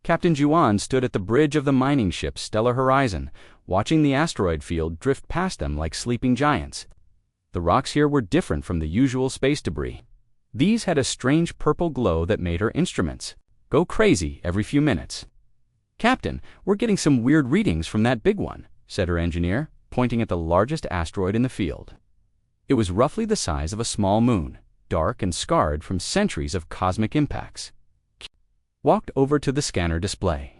Captain Juan stood at the bridge of the mining ship Stellar Horizon, watching the asteroid field drift past them like sleeping giants. The rocks here were different from the usual space debris. These had a strange purple glow that made her instruments go crazy every few minutes. "Captain, we're getting some weird readings from that big one," said her engineer, pointing at the largest asteroid in the field. It was roughly the size of a small moon, dark and scarred from centuries of cosmic impacts. Walked over to the scanner display.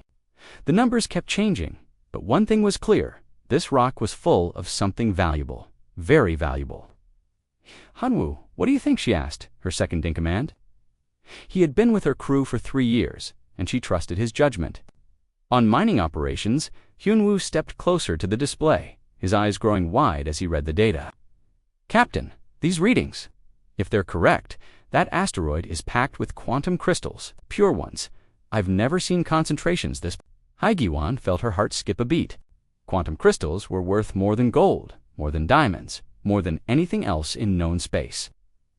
The numbers kept changing, but one thing was clear: this rock was full of something valuable, very valuable. "Hunwoo, what do you think?" she asked, her second-in-command. He had been with her crew for 3 years, and she trusted his judgment. On mining operations, Hunwoo stepped closer to the display, his eyes growing wide as he read the data. "Captain, these readings, if they're correct, that asteroid is packed with quantum crystals, pure ones. I've never seen concentrations this." Haigiwan felt her heart skip a beat. Quantum crystals were worth more than gold, more than diamonds, more than anything else in known space.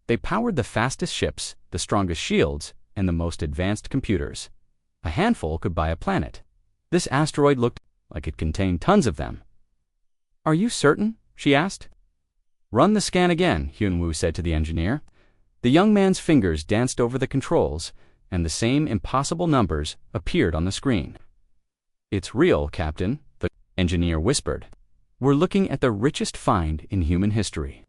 They powered the fastest ships, the strongest shields, and the most advanced computers. A handful could buy a planet. This asteroid looked like it contained tons of them. "Are you certain?" she asked. "Run the scan again," Hunwoo said to the engineer. The young man's fingers danced over the controls, and the same impossible numbers appeared on the screen. "It's real, Captain," the engineer whispered. "We're looking at the richest find in human history."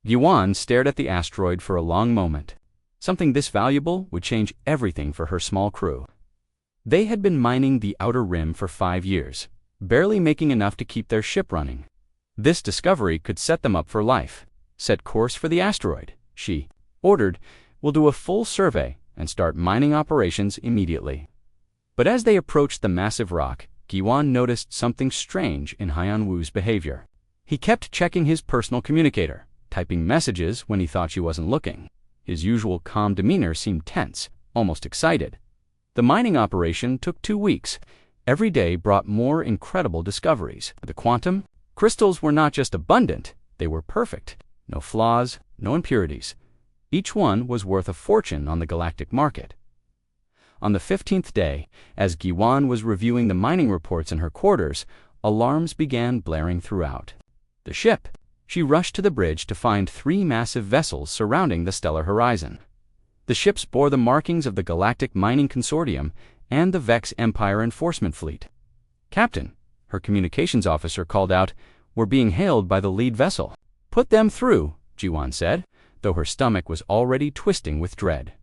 Yuan stared at the asteroid for a long moment. Something this valuable would change everything for her small crew. They had been mining the outer rim for 5 years, barely making enough to keep their ship running. This discovery could set them up for life. "Set course for the asteroid," she ordered. "We'll do a full survey and start mining operations immediately." But as they approached the massive rock, Giwan noticed something strange in Hyunwoo's behavior. He kept checking his personal communicator, typing messages when he thought she wasn't looking. His usual calm demeanor seemed tense, almost excited. The mining operation took 2 weeks. Every day brought more incredible discoveries. The quantum crystals were not just abundant, they were perfect. No flaws, no impurities. Each one was worth a fortune on the galactic market. On the 15th day, as Giwan was reviewing the mining reports in her quarters, alarms began blaring throughout. The ship. She rushed to the bridge to find 3 massive vessels surrounding the stellar horizon. The ships bore the markings of the Galactic Mining Consortium and the Vex Empire Enforcement Fleet. "Captain," her communications officer called out, "we're being hailed by the lead vessel." "Put them through," Jiwan said, though her stomach was already twisting with dread.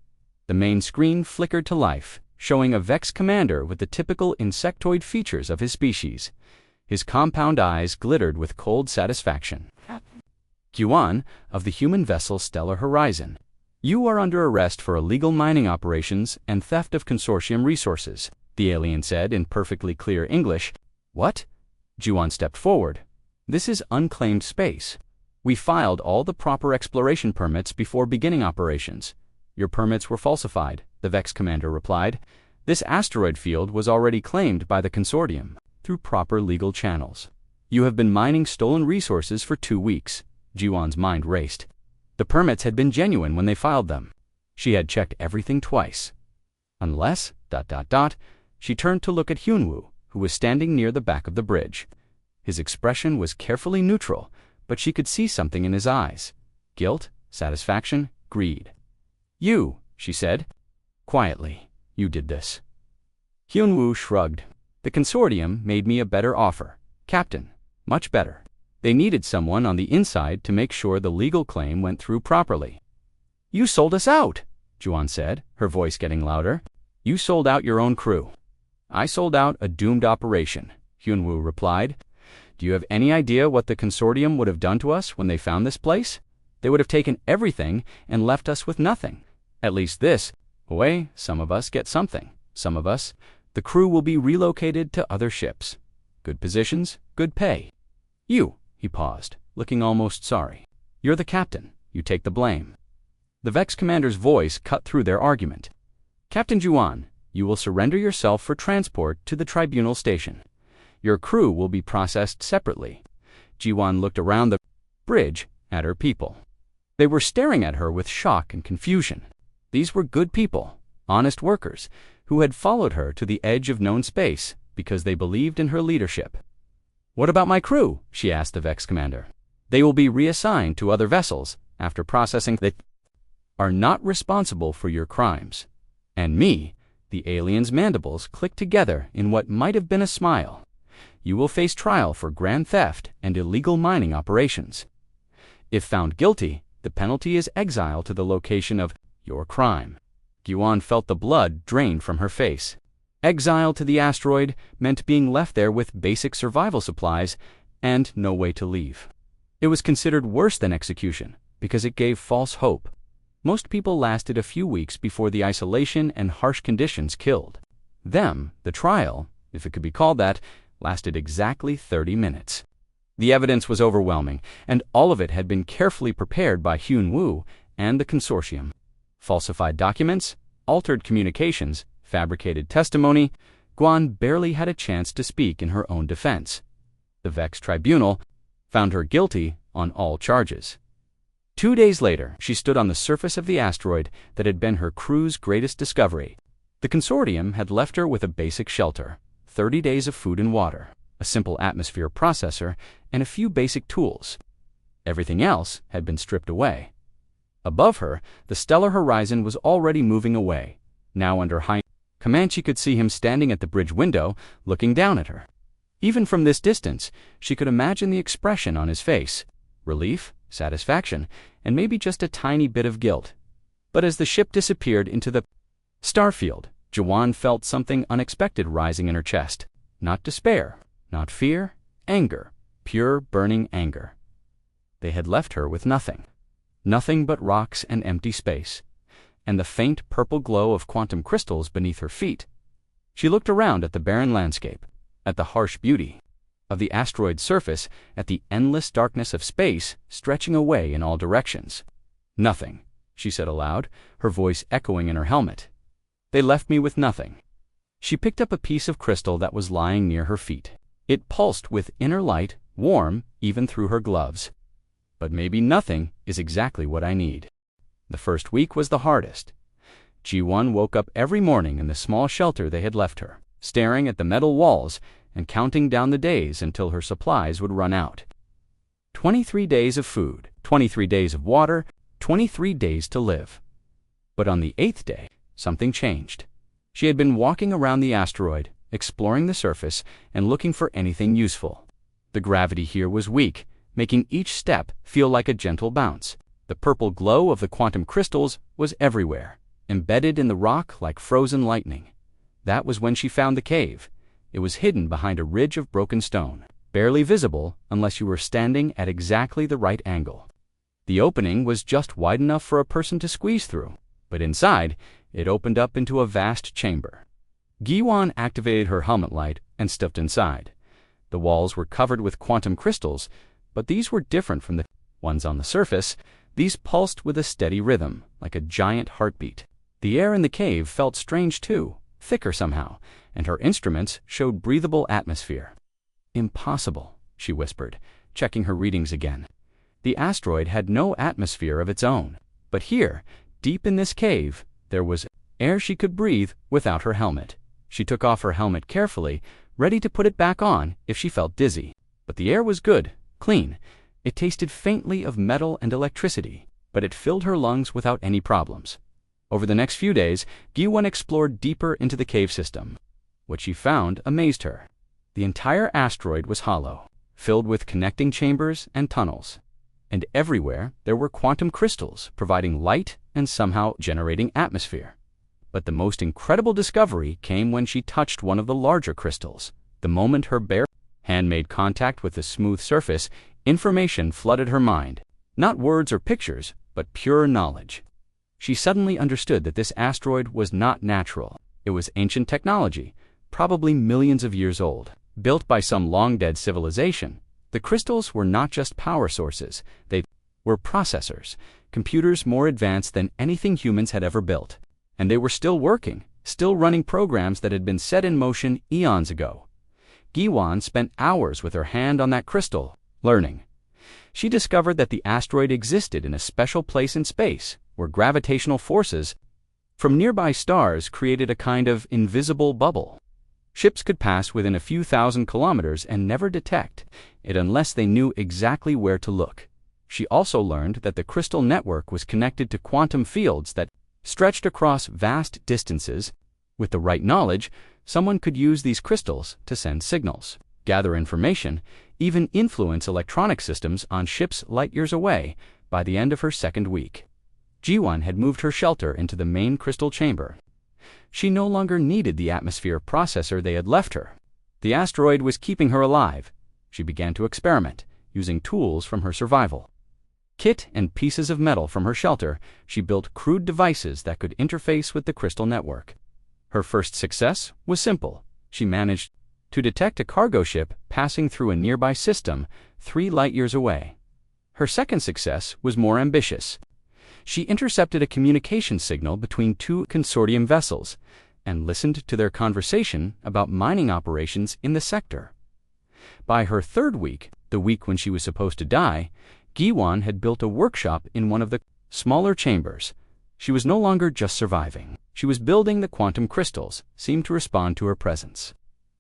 The main screen flickered to life, showing a Vex commander with the typical insectoid features of his species. His compound eyes glittered with cold satisfaction. "Yuan, of the human vessel Stellar Horizon. You are under arrest for illegal mining operations and theft of consortium resources," the alien said in perfectly clear English. "What?" Juan stepped forward. "This is unclaimed space. We filed all the proper exploration permits before beginning operations." "Your permits were falsified," the Vex commander replied. "This asteroid field was already claimed by the consortium through proper legal channels. You have been mining stolen resources for 2 weeks." Jiwan's mind raced. The permits had been genuine when they filed them. She had checked everything twice. Unless, ... She turned to look at Hyunwoo, who was standing near the back of the bridge. His expression was carefully neutral, but she could see something in his eyes. Guilt, satisfaction, greed. "You," she said. Quietly, "you did this." Hyunwoo shrugged. "The consortium made me a better offer, Captain. Much better. They needed someone on the inside to make sure the legal claim went through properly." "You sold us out," Juan said, her voice getting louder. "You sold out your own crew." "I sold out a doomed operation," Hyunwoo replied. "Do you have any idea what the consortium would have done to us when they found this place? They would have taken everything and left us with nothing. At least this way, some of us get something. Some of us, the crew will be relocated to other ships. Good positions, good pay. You," he paused, looking almost sorry. "You're the captain. You take the blame." The Vex commander's voice cut through their argument. "Captain Juan, you will surrender yourself for transport to the tribunal station. Your crew will be processed separately." Jiwan looked around the bridge at her people. They were staring at her with shock and confusion. These were good people, honest workers, who had followed her to the edge of known space because they believed in her leadership. "What about my crew?" she asked the Vex commander. "They will be reassigned to other vessels after processing that are not responsible for your crimes." And me, the alien's mandibles clicked together in what might have been a smile. "You will face trial for grand theft and illegal mining operations. If found guilty, the penalty is exile to the location of your crime." Gyuan felt the blood drain from her face. Exile to the asteroid meant being left there with basic survival supplies and no way to leave. It was considered worse than execution because it gave false hope. Most people lasted a few weeks before the isolation and harsh conditions killed. Them, the trial, if it could be called that, lasted exactly 30 minutes. The evidence was overwhelming, and all of it had been carefully prepared by Hyun Woo and the consortium. Falsified documents, altered communications, fabricated testimony. Guan barely had a chance to speak in her own defense. The Vex tribunal found her guilty on all charges. 2 days later, she stood on the surface of the asteroid that had been her crew's greatest discovery. The consortium had left her with a basic shelter, 30 days of food and water, a simple atmosphere processor, and a few basic tools. Everything else had been stripped away. Above her, the stellar horizon was already moving away. Now under high command, she could see him standing at the bridge window, looking down at her. Even from this distance, she could imagine the expression on his face: relief, satisfaction, and maybe just a tiny bit of guilt. But as the ship disappeared into the starfield, Gyuan felt something unexpected rising in her chest. Not despair, not fear, anger, pure burning anger. They had left her with nothing. Nothing but rocks and empty space, and the faint purple glow of quantum crystals beneath her feet. She looked around at the barren landscape, at the harsh beauty of the asteroid's surface, at the endless darkness of space stretching away in all directions. "Nothing," she said aloud, her voice echoing in her helmet. "They left me with nothing." She picked up a piece of crystal that was lying near her feet. It pulsed with inner light, warm even through her gloves. "But maybe nothing is exactly what I need." The first week was the hardest. Ji-won woke up every morning in the small shelter they had left her, staring at the metal walls and counting down the days until her supplies would run out. 23 days of food, 23 days of water, 23 days to live. But on the 8th day, something changed. She had been walking around the asteroid, exploring the surface and looking for anything useful. The gravity here was weak, making each step feel like a gentle bounce. The purple glow of the quantum crystals was everywhere, embedded in the rock like frozen lightning. That was when she found the cave. It was hidden behind a ridge of broken stone, barely visible unless you were standing at exactly the right angle. The opening was just wide enough for a person to squeeze through, but inside, it opened up into a vast chamber. Gi-won activated her helmet light and stepped inside. The walls were covered with quantum crystals, but these were different from the ones on the surface. These pulsed with a steady rhythm, like a giant heartbeat. The air in the cave felt strange too, thicker somehow, and her instruments showed breathable atmosphere. "Impossible," she whispered, checking her readings again. The asteroid had no atmosphere of its own, but here, deep in this cave, there was air she could breathe without her helmet. She took off her helmet carefully, ready to put it back on if she felt dizzy. But the air was good, clean. It tasted faintly of metal and electricity, but it filled her lungs without any problems. Over the next few days, Gi-won explored deeper into the cave system. What she found amazed her. The entire asteroid was hollow, filled with connecting chambers and tunnels. And everywhere there were quantum crystals, providing light and somehow generating atmosphere. But the most incredible discovery came when she touched one of the larger crystals. The moment her bare hand made contact with the smooth surface, information flooded her mind. Not words or pictures, but pure knowledge. She suddenly understood that this asteroid was not natural. It was ancient technology, probably millions of years old, built by some long-dead civilization. The crystals were not just power sources, they were processors, computers more advanced than anything humans had ever built. And they were still working, still running programs that had been set in motion eons ago. Gi-won spent hours with her hand on that crystal, learning. She discovered that the asteroid existed in a special place in space, where gravitational forces from nearby stars created a kind of invisible bubble. Ships could pass within a few thousand kilometers and never detect it unless they knew exactly where to look. She also learned that the crystal network was connected to quantum fields that stretched across vast distances. With the right knowledge, someone could use these crystals to send signals, gather information, even influence electronic systems on ships light years away. By the end of her second week, Ji-won had moved her shelter into the main crystal chamber. She no longer needed the atmosphere processor they had left her. The asteroid was keeping her alive. She began to experiment, using tools from her survival kit and pieces of metal from her shelter. She built crude devices that could interface with the crystal network. Her first success was simple. She managed to detect a cargo ship passing through a nearby system 3 light-years away. Her second success was more ambitious. She intercepted a communication signal between 2 consortium vessels and listened to their conversation about mining operations in the sector. By her third week, the week when she was supposed to die, Gi-won had built a workshop in one of the smaller chambers. She was no longer just surviving. She was building. The quantum crystals seemed to respond to her presence.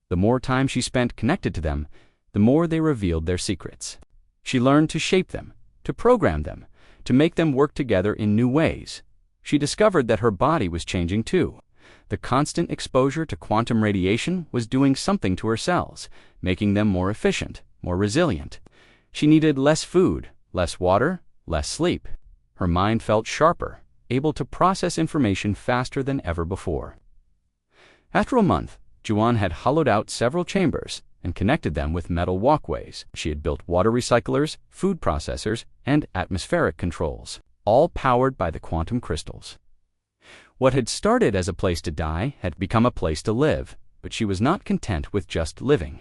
The more time she spent connected to them, the more they revealed their secrets. She learned to shape them, to program them, to make them work together in new ways. She discovered that her body was changing too. The constant exposure to quantum radiation was doing something to her cells, making them more efficient, more resilient. She needed less food, less water, less sleep. Her mind felt sharper, able to process information faster than ever before. After a month, Ji-won had hollowed out several chambers and connected them with metal walkways. She had built water recyclers, food processors, and atmospheric controls, all powered by the quantum crystals. What had started as a place to die had become a place to live, but she was not content with just living.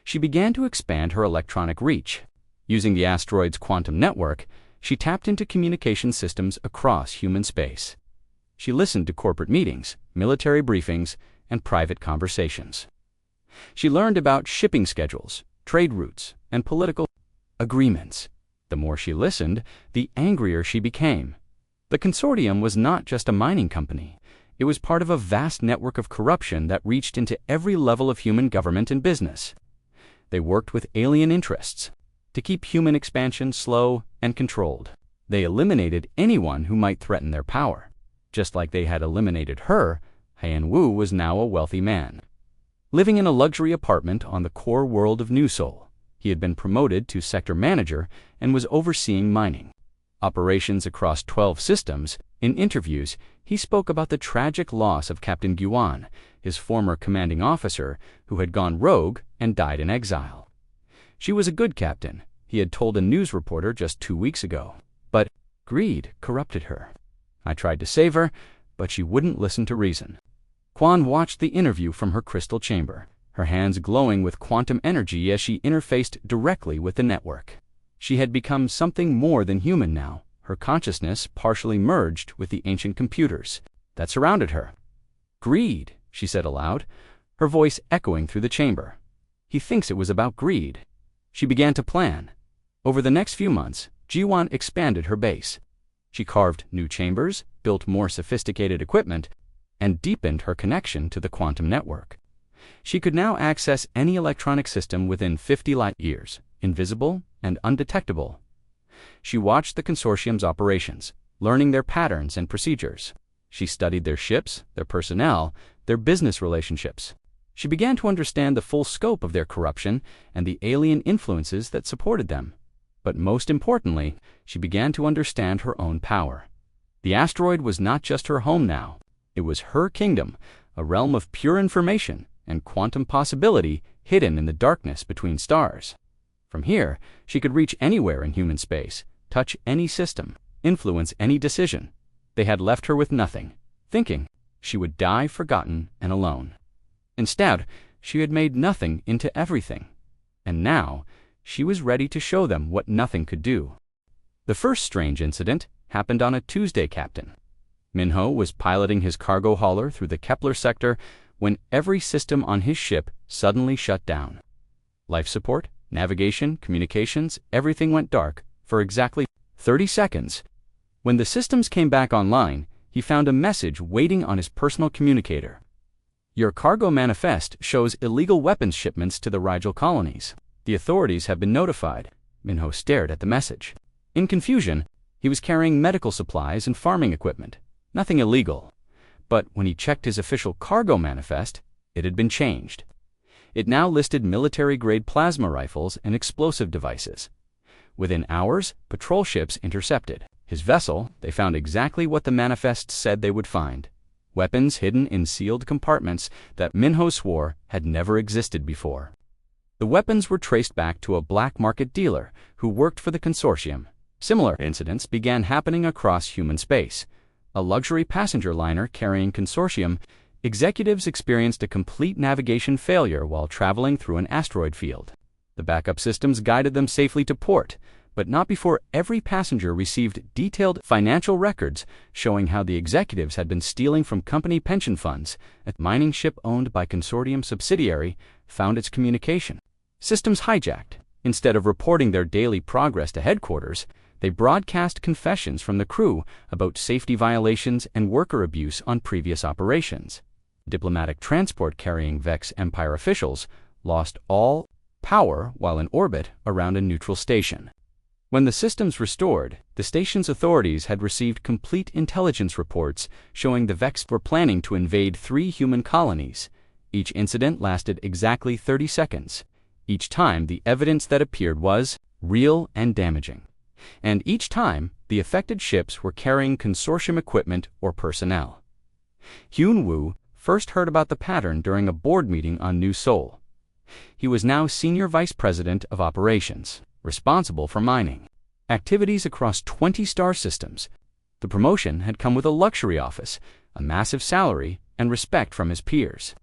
She began to expand her electronic reach. Using the asteroid's quantum network, she tapped into communication systems across human space. She listened to corporate meetings, military briefings, and private conversations. She learned about shipping schedules, trade routes, and political agreements. The more she listened, the angrier she became. The consortium was not just a mining company. It was part of a vast network of corruption that reached into every level of human government and business. They worked with alien interests to keep human expansion slow and controlled. They eliminated anyone who might threaten their power. Just like they had eliminated her, Han-woo was now a wealthy man, living in a luxury apartment on the core world of New Seoul. He had been promoted to sector manager and was overseeing mining operations across 12 systems. In interviews, he spoke about the tragic loss of Captain Gi-won, his former commanding officer, who had gone rogue and died in exile. She was a good captain, he had told a news reporter just 2 weeks ago. But greed corrupted her. I tried to save her, but she wouldn't listen to reason. Kwon watched the interview from her crystal chamber, her hands glowing with quantum energy as she interfaced directly with the network. She had become something more than human now, her consciousness partially merged with the ancient computers that surrounded her. Greed, she said aloud, her voice echoing through the chamber. He thinks it was about greed. She began to plan. Over the next few months, Ji-won expanded her base. She carved new chambers, built more sophisticated equipment, and deepened her connection to the quantum network. She could now access any electronic system within 50 light-years, invisible and undetectable. She watched the consortium's operations, learning their patterns and procedures. She studied their ships, their personnel, their business relationships. She began to understand the full scope of their corruption and the alien influences that supported them. But most importantly, she began to understand her own power. The asteroid was not just her home now. It was her kingdom, a realm of pure information and quantum possibility hidden in the darkness between stars. From here, she could reach anywhere in human space, touch any system, influence any decision. They had left her with nothing, thinking she would die forgotten and alone. Instead, she had made nothing into everything. And now, she was ready to show them what nothing could do. The first strange incident happened on a Tuesday, Captain. Minho was piloting his cargo hauler through the Kepler sector when every system on his ship suddenly shut down. Life support, navigation, communications, everything went dark for exactly 30 seconds. When the systems came back online, he found a message waiting on his personal communicator. Your cargo manifest shows illegal weapons shipments to the Rigel colonies. The authorities have been notified. Minho stared at the message. In confusion, he was carrying medical supplies and farming equipment. Nothing illegal. But when he checked his official cargo manifest, it had been changed. It now listed military-grade plasma rifles and explosive devices. Within hours, patrol ships intercepted his vessel. They found exactly what the manifest said they would find: weapons hidden in sealed compartments that Minho swore had never existed before. The weapons were traced back to a black market dealer who worked for the consortium. Similar incidents began happening across human space. A luxury passenger liner carrying consortium executives experienced a complete navigation failure while traveling through an asteroid field. The backup systems guided them safely to port, but not before every passenger received detailed financial records showing how the executives had been stealing from company pension funds. A mining ship owned by consortium subsidiary found its communication systems hijacked. Instead of reporting their daily progress to headquarters, they broadcast confessions from the crew about safety violations and worker abuse on previous operations. Diplomatic transport carrying Vex Empire officials lost all power while in orbit around a neutral station. When the systems restored, the station's authorities had received complete intelligence reports showing the Vex were planning to invade 3 human colonies. Each incident lasted exactly 30 seconds. Each time, the evidence that appeared was real and damaging. And each time, the affected ships were carrying consortium equipment or personnel. Hyun Woo first heard about the pattern during a board meeting on New Seoul. He was now Senior Vice President of Operations, responsible for mining activities across 20 star systems. The promotion had come with a luxury office, a massive salary, and respect from his peers.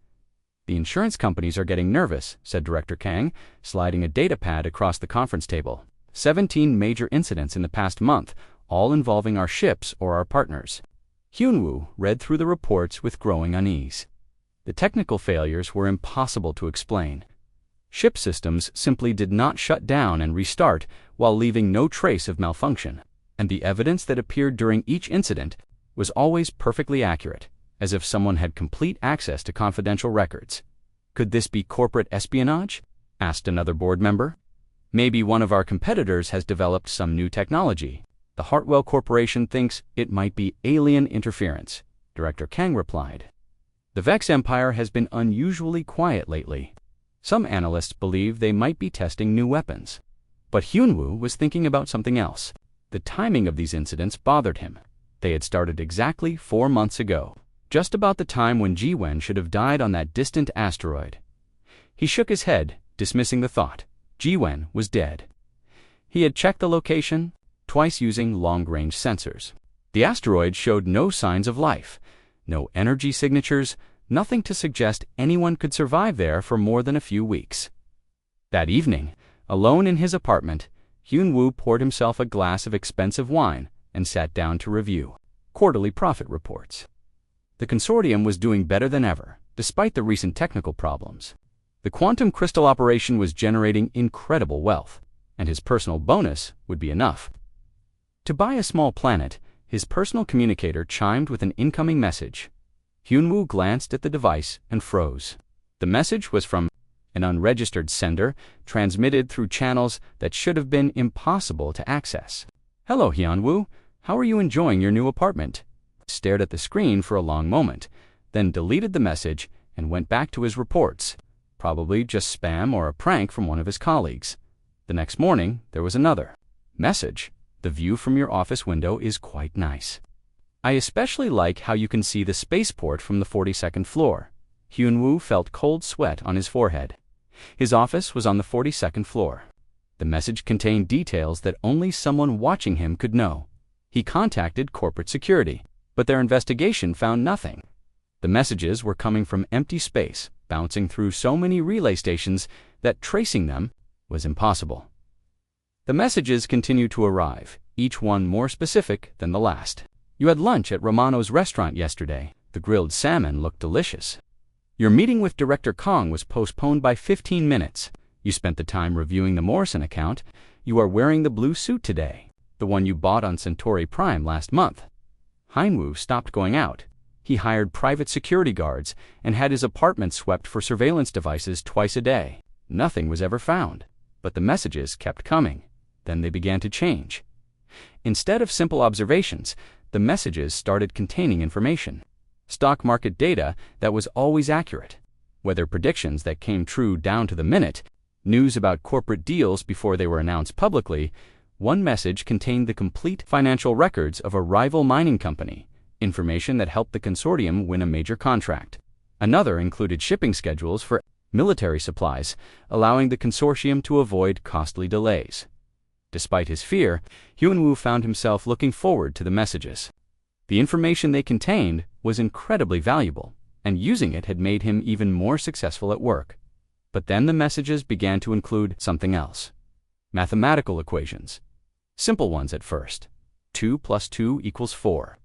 The insurance companies are getting nervous, said Director Kang, sliding a data pad across the conference table. 17 major incidents in the past month, all involving our ships or our partners. Hyun-woo read through the reports with growing unease. The technical failures were impossible to explain. Ship systems simply did not shut down and restart while leaving no trace of malfunction, and the evidence that appeared during each incident was always perfectly accurate, as if someone had complete access to confidential records. Could this be corporate espionage? Asked another board member. Maybe one of our competitors has developed some new technology. The Hartwell Corporation thinks it might be alien interference, Director Kang replied. The Vex Empire has been unusually quiet lately. Some analysts believe they might be testing new weapons. But Hyun-woo was thinking about something else. The timing of these incidents bothered him. They had started exactly 4 months ago, just about the time when Ji-wen should have died on that distant asteroid. He shook his head, dismissing the thought. Ji-wen was dead. He had checked the location twice using long-range sensors. The asteroid showed no signs of life, no energy signatures, nothing to suggest anyone could survive there for more than a few weeks. That evening, alone in his apartment, Hyun-woo poured himself a glass of expensive wine and sat down to review quarterly profit reports. The consortium was doing better than ever, despite the recent technical problems. The quantum crystal operation was generating incredible wealth, and his personal bonus would be enough. To buy a small planet, his personal communicator chimed with an incoming message. Hyun-woo glanced at the device and froze. The message was from an unregistered sender, transmitted through channels that should have been impossible to access. Hello, Hyun-woo. How are you enjoying your new apartment? Stared at the screen for a long moment, then deleted the message and went back to his reports. Probably just spam or a prank from one of his colleagues. The next morning, there was another message. The view from your office window is quite nice. I especially like how you can see the spaceport from the 42nd floor. Hyun-woo felt cold sweat on his forehead. His office was on the 42nd floor. The message contained details that only someone watching him could know. He contacted corporate security, but their investigation found nothing. The messages were coming from empty space, bouncing through so many relay stations that tracing them was impossible. The messages continued to arrive, each one more specific than the last. You had lunch at Romano's restaurant yesterday. The grilled salmon looked delicious. Your meeting with Director Kong was postponed by 15 minutes. You spent the time reviewing the Morrison account. You are wearing the blue suit today, the one you bought on Centauri Prime last month. Hyunwoo stopped going out. He hired private security guards and had his apartment swept for surveillance devices twice a day. Nothing was ever found, but the messages kept coming. Then they began to change. Instead of simple observations, the messages started containing information. Stock market data that was always accurate, weather predictions that came true down to the minute, news about corporate deals before they were announced publicly. One message contained the complete financial records of a rival mining company, information that helped the consortium win a major contract. Another included shipping schedules for military supplies, allowing the consortium to avoid costly delays. Despite his fear, Hyunwoo found himself looking forward to the messages. The information they contained was incredibly valuable, and using it had made him even more successful at work. But then the messages began to include something else. Mathematical equations. Simple ones at first. 2 plus 2 equals 4.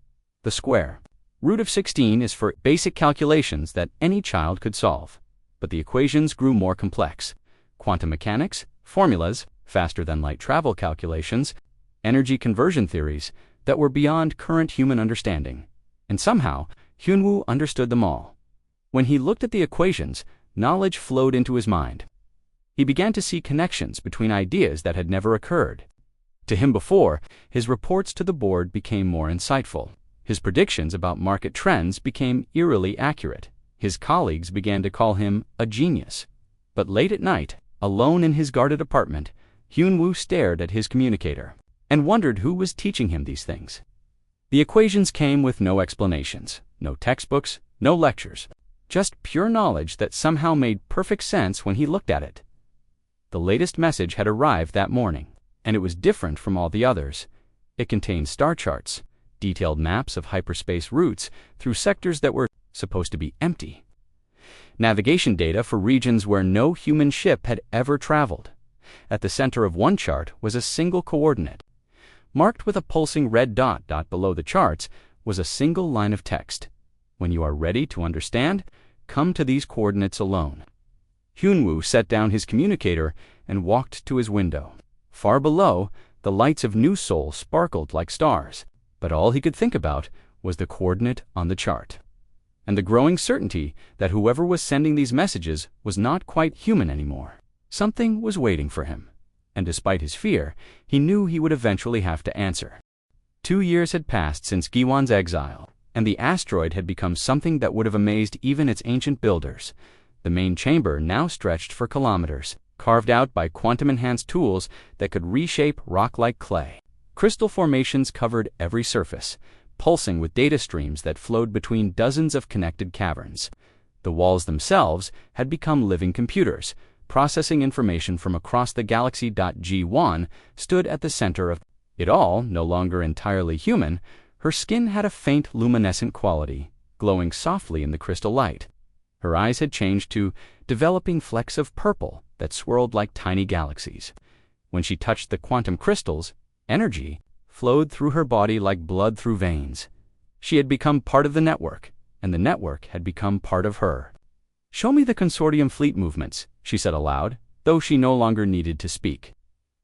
The square root of 16 is for basic calculations that any child could solve. But the equations grew more complex. Quantum mechanics, formulas, faster-than-light travel calculations, energy conversion theories that were beyond current human understanding. And somehow, Hyunwoo understood them all. When he looked at the equations, knowledge flowed into his mind. He began to see connections between ideas that had never occurred to him before. His reports to the board became more insightful. His predictions about market trends became eerily accurate. His colleagues began to call him a genius. But late at night, alone in his guarded apartment, Hyunwoo stared at his communicator and wondered who was teaching him these things. The equations came with no explanations, no textbooks, no lectures, just pure knowledge that somehow made perfect sense when he looked at it. The latest message had arrived that morning, and it was different from all the others. It contained star charts, detailed maps of hyperspace routes through sectors that were supposed to be empty, navigation data for regions where no human ship had ever traveled. At the center of one chart was a single coordinate. Marked with a pulsing red dot below the charts was a single line of text. When you are ready to understand, come to these coordinates alone. Hyunwoo set down his communicator and walked to his window. Far below, the lights of New Seoul sparkled like stars, but all he could think about was the coordinate on the chart, and the growing certainty that whoever was sending these messages was not quite human anymore. Something was waiting for him, and despite his fear, he knew he would eventually have to answer. 2 years had passed since Giwon's exile, and the asteroid had become something that would have amazed even its ancient builders. The main chamber now stretched for kilometers, carved out by quantum-enhanced tools that could reshape rock like clay. Crystal formations covered every surface, pulsing with data streams that flowed between dozens of connected caverns. The walls themselves had become living computers, processing information from across the galaxy. G1 stood at the center of it all, no longer entirely human. Her skin had a faint luminescent quality, glowing softly in the crystal light. Her eyes had changed to developing flecks of purple that swirled like tiny galaxies. When she touched the quantum crystals, energy flowed through her body like blood through veins. She had become part of the network, and the network had become part of her. "Show me the consortium fleet movements," she said aloud, though she no longer needed to speak.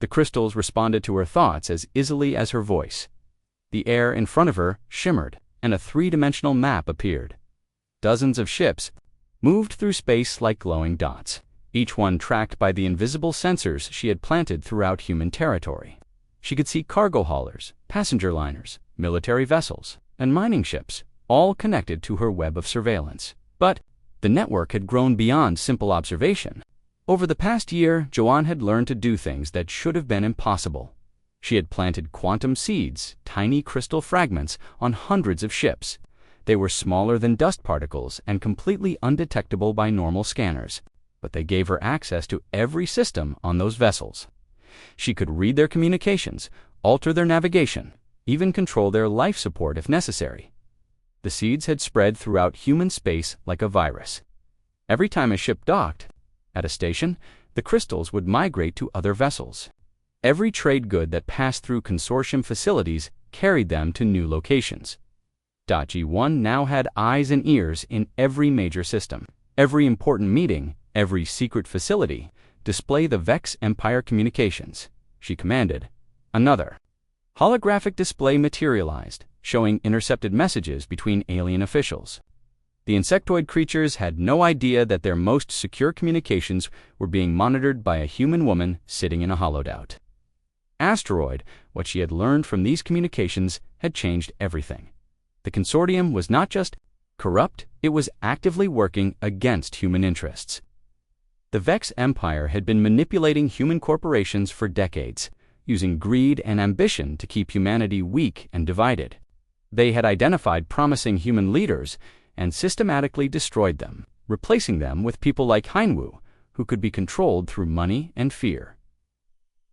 The crystals responded to her thoughts as easily as her voice. The air in front of her shimmered, and a three-dimensional map appeared. Dozens of ships moved through space like glowing dots, each one tracked by the invisible sensors she had planted throughout human territory. She could see cargo haulers, passenger liners, military vessels, and mining ships, all connected to her web of surveillance. But the network had grown beyond simple observation. Over the past year, Joanne had learned to do things that should have been impossible. She had planted quantum seeds, tiny crystal fragments, on hundreds of ships. They were smaller than dust particles and completely undetectable by normal scanners, but they gave her access to every system on those vessels. She could read their communications, alter their navigation, even control their life support if necessary. The seeds had spread throughout human space like a virus. Every time a ship docked at a station, the crystals would migrate to other vessels. Every trade good that passed through consortium facilities carried them to new locations. G1 now had eyes and ears in every major system. Every important meeting, every secret facility, display the Vex Empire communications. She commanded. Another. Holographic display materialized, showing intercepted messages between alien officials. The insectoid creatures had no idea that their most secure communications were being monitored by a human woman sitting in a holodoubt. Asteroid, what she had learned from these communications, had changed everything. The consortium was not just corrupt, it was actively working against human interests. The Vex Empire had been manipulating human corporations for decades, using greed and ambition to keep humanity weak and divided. They had identified promising human leaders and systematically destroyed them, replacing them with people like Heinwu, who could be controlled through money and fear.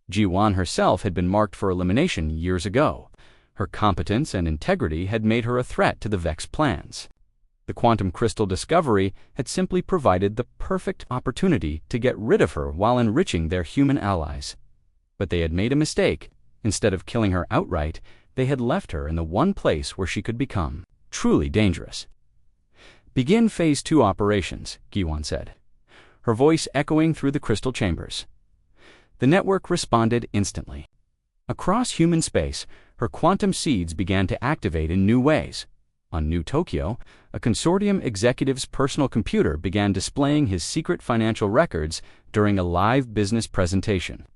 Ji-Wan herself had been marked for elimination years ago. Her competence and integrity had made her a threat to the Vex plans. The quantum crystal discovery had simply provided the perfect opportunity to get rid of her while enriching their human allies. But they had made a mistake. Instead of killing her outright, they had left her in the one place where she could become truly dangerous. "Begin Phase 2 operations," Ji-Wan said, her voice echoing through the crystal chambers. The network responded instantly. Across human space, her quantum seeds began to activate in new ways. On New Tokyo, a consortium executive's personal computer began displaying his secret financial records during a live business presentation.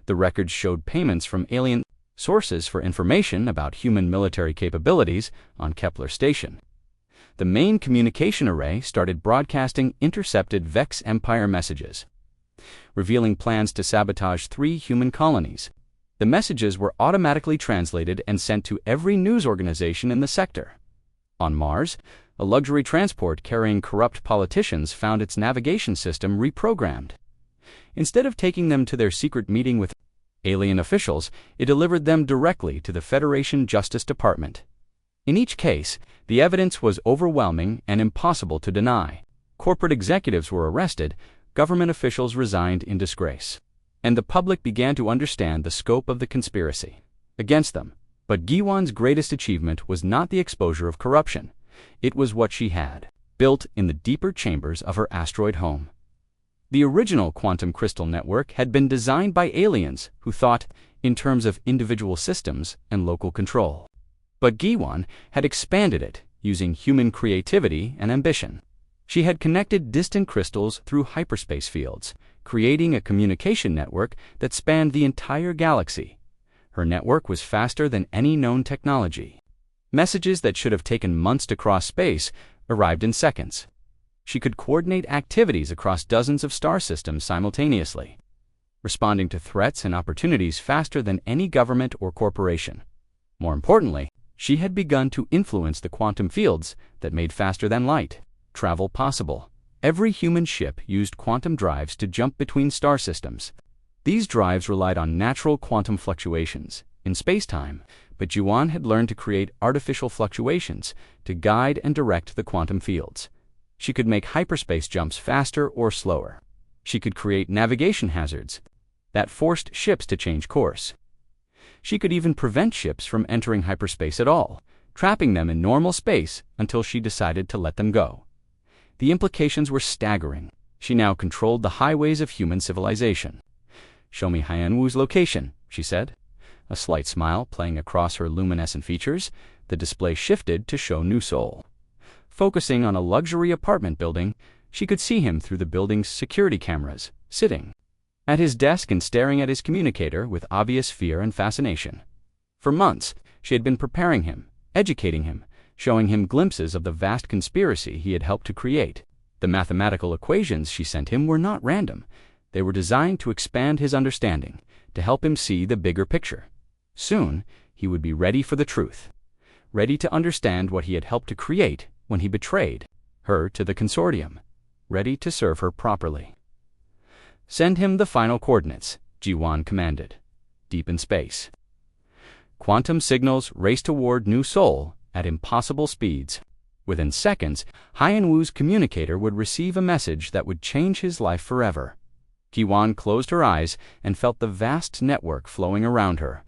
The records showed payments from alien sources for information about human military capabilities on Kepler Station. The main communication array started broadcasting intercepted Vex Empire messages, revealing plans to sabotage 3 human colonies. The messages were automatically translated and sent to every news organization in the sector. On Mars, a luxury transport carrying corrupt politicians found its navigation system reprogrammed. Instead of taking them to their secret meeting with alien officials, it delivered them directly to the Federation Justice Department. In each case, the evidence was overwhelming and impossible to deny. Corporate executives were arrested, government officials resigned in disgrace, and the public began to understand the scope of the conspiracy against them. But Ji-Wan's greatest achievement was not the exposure of corruption. It was what she had built in the deeper chambers of her asteroid home. The original quantum crystal network had been designed by aliens who thought in terms of individual systems and local control. But Ji-Wan had expanded it using human creativity and ambition. She had connected distant crystals through hyperspace fields, creating a communication network that spanned the entire galaxy. Her network was faster than any known technology. Messages that should have taken months to cross space arrived in seconds. She could coordinate activities across dozens of star systems simultaneously, responding to threats and opportunities faster than any government or corporation. More importantly, she had begun to influence the quantum fields that made faster-than-light travel possible. Every human ship used quantum drives to jump between star systems. These drives relied on natural quantum fluctuations in space-time, but Ji-Wan had learned to create artificial fluctuations to guide and direct the quantum fields. She could make hyperspace jumps faster or slower. She could create navigation hazards that forced ships to change course. She could even prevent ships from entering hyperspace at all, trapping them in normal space until she decided to let them go. The implications were staggering. She now controlled the highways of human civilization. "Show me Heinwu's location," she said. A slight smile playing across her luminescent features, the display shifted to show New Seoul. Focusing on a luxury apartment building, she could see him through the building's security cameras, sitting at his desk and staring at his communicator with obvious fear and fascination. For months, she had been preparing him, educating him, showing him glimpses of the vast conspiracy he had helped to create. The mathematical equations she sent him were not random. They were designed to expand his understanding, to help him see the bigger picture. Soon, he would be ready for the truth, ready to understand what he had helped to create when he betrayed her to the consortium, ready to serve her properly. "Send him the final coordinates," Ji-Wan commanded. Deep in space, quantum signals raced toward New Seoul at impossible speeds. Within seconds, Heinwu's communicator would receive a message that would change his life forever. Ji-Wan closed her eyes and felt the vast network flowing around her.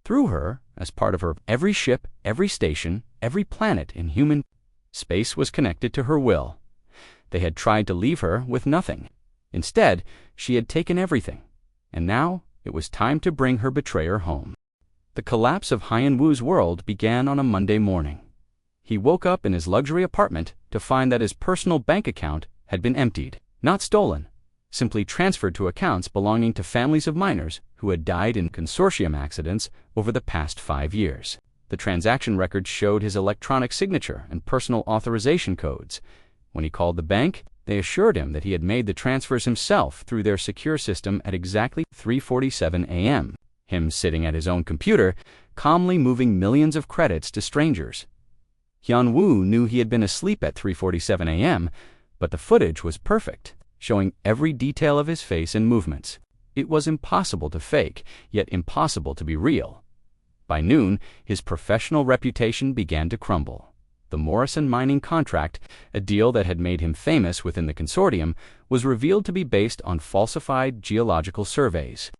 Through her, as part of her, every ship, every station, every planet in human space was connected to her will. They had tried to leave her with nothing. Instead, she had taken everything, and now it was time to bring her betrayer home. The collapse of Hyun-woo's world began on a Monday morning. He woke up in his luxury apartment to find that his personal bank account had been emptied, not stolen, simply transferred to accounts belonging to families of miners who had died in consortium accidents over the past 5 years. The transaction records showed his electronic signature and personal authorization codes. When he called the bank, they assured him that he had made the transfers himself through their secure system at exactly 3:47 a.m., him sitting at his own computer, calmly moving millions of credits to strangers. Hyun-woo knew he had been asleep at 3:47 a.m., but the footage was perfect, showing every detail of his face and movements. It was impossible to fake, yet impossible to be real. By noon, his professional reputation began to crumble. The Morrison mining contract, a deal that had made him famous within the consortium, was revealed to be based on falsified geological surveys.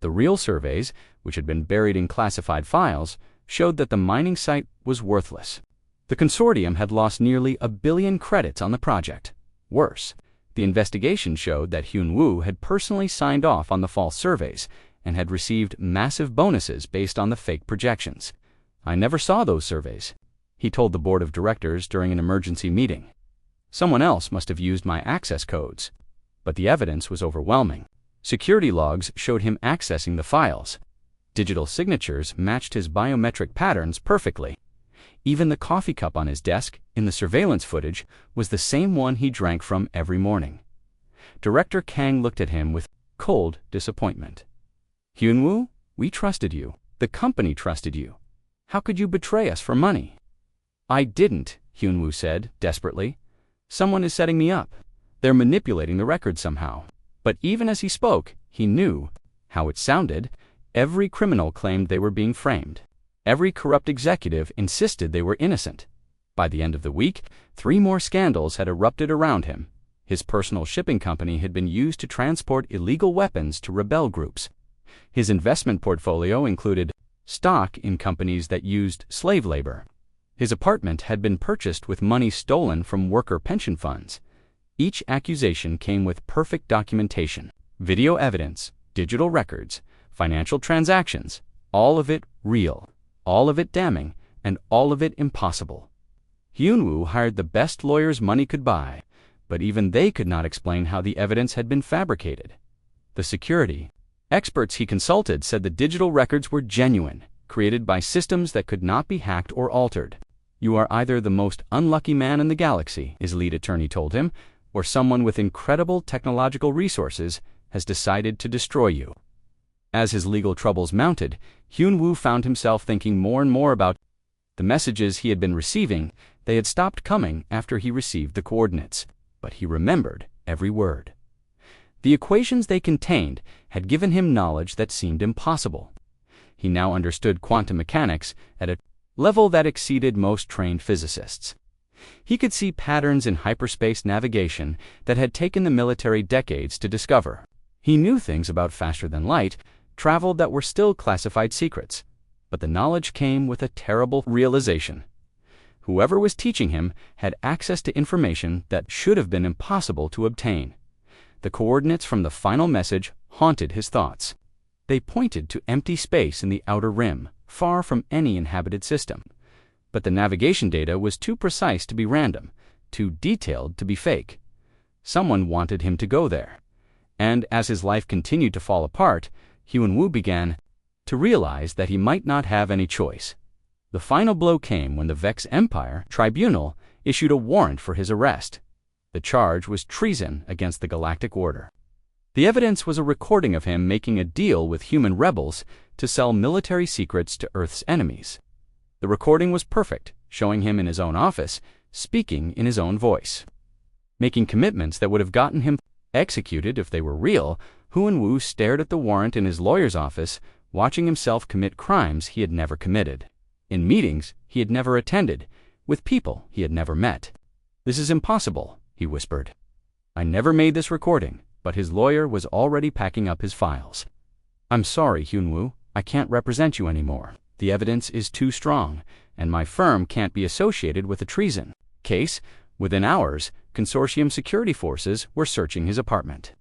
The real surveys, which had been buried in classified files, showed that the mining site was worthless. The consortium had lost nearly 1 billion credits on the project. Worse, the investigation showed that Hyun-woo had personally signed off on the false surveys and had received massive bonuses based on the fake projections. "I never saw those surveys," he told the board of directors during an emergency meeting. "Someone else must have used my access codes." But the evidence was overwhelming. Security logs showed him accessing the files. Digital signatures matched his biometric patterns perfectly. Even the coffee cup on his desk in the surveillance footage was the same one he drank from every morning. Director Kang looked at him with cold disappointment. "Hyun-woo, we trusted you. The company trusted you. How could you betray us for money?" "I didn't," Hyun-woo said, desperately. "Someone is setting me up. They're manipulating the records somehow." But even as he spoke, he knew how it sounded. Every criminal claimed they were being framed. Every corrupt executive insisted they were innocent. By the end of the week, 3 more scandals had erupted around him. His personal shipping company had been used to transport illegal weapons to rebel groups. His investment portfolio included stock in companies that used slave labor. His apartment had been purchased with money stolen from worker pension funds. Each accusation came with perfect documentation, video evidence, digital records, financial transactions, all of it real, all of it damning, and all of it impossible. Hyun-woo hired the best lawyers money could buy, but even they could not explain how the evidence had been fabricated. The security experts he consulted said the digital records were genuine, created by systems that could not be hacked or altered. "You are either the most unlucky man in the galaxy," his lead attorney told him, "or someone with incredible technological resources has decided to destroy you." As his legal troubles mounted, Hyun-woo found himself thinking more and more about the messages he had been receiving. They had stopped coming after he received the coordinates, but he remembered every word. The equations they contained had given him knowledge that seemed impossible. He now understood quantum mechanics at a level that exceeded most trained physicists. He could see patterns in hyperspace navigation that had taken the military decades to discover. He knew things about faster-than-light travel that were still classified secrets, but the knowledge came with a terrible realization. Whoever was teaching him had access to information that should have been impossible to obtain. The coordinates from the final message haunted his thoughts. They pointed to empty space in the outer rim, far from any inhabited system. But the navigation data was too precise to be random, too detailed to be fake. Someone wanted him to go there. And as his life continued to fall apart, Hyun-woo began to realize that he might not have any choice. The final blow came when the Vex Empire Tribunal issued a warrant for his arrest. The charge was treason against the Galactic Order. The evidence was a recording of him making a deal with human rebels to sell military secrets to Earth's enemies. The recording was perfect, showing him in his own office, speaking in his own voice, making commitments that would have gotten him executed if they were real. Hyun-woo stared at the warrant in his lawyer's office, watching himself commit crimes he had never committed, in meetings he had never attended, with people he had never met. "This is impossible," he whispered. "I never made this recording," but his lawyer was already packing up his files. "I'm sorry, Hyun-woo, I can't represent you anymore. The evidence is too strong, and my firm can't be associated with a treason case." Within hours, consortium security forces were searching his apartment.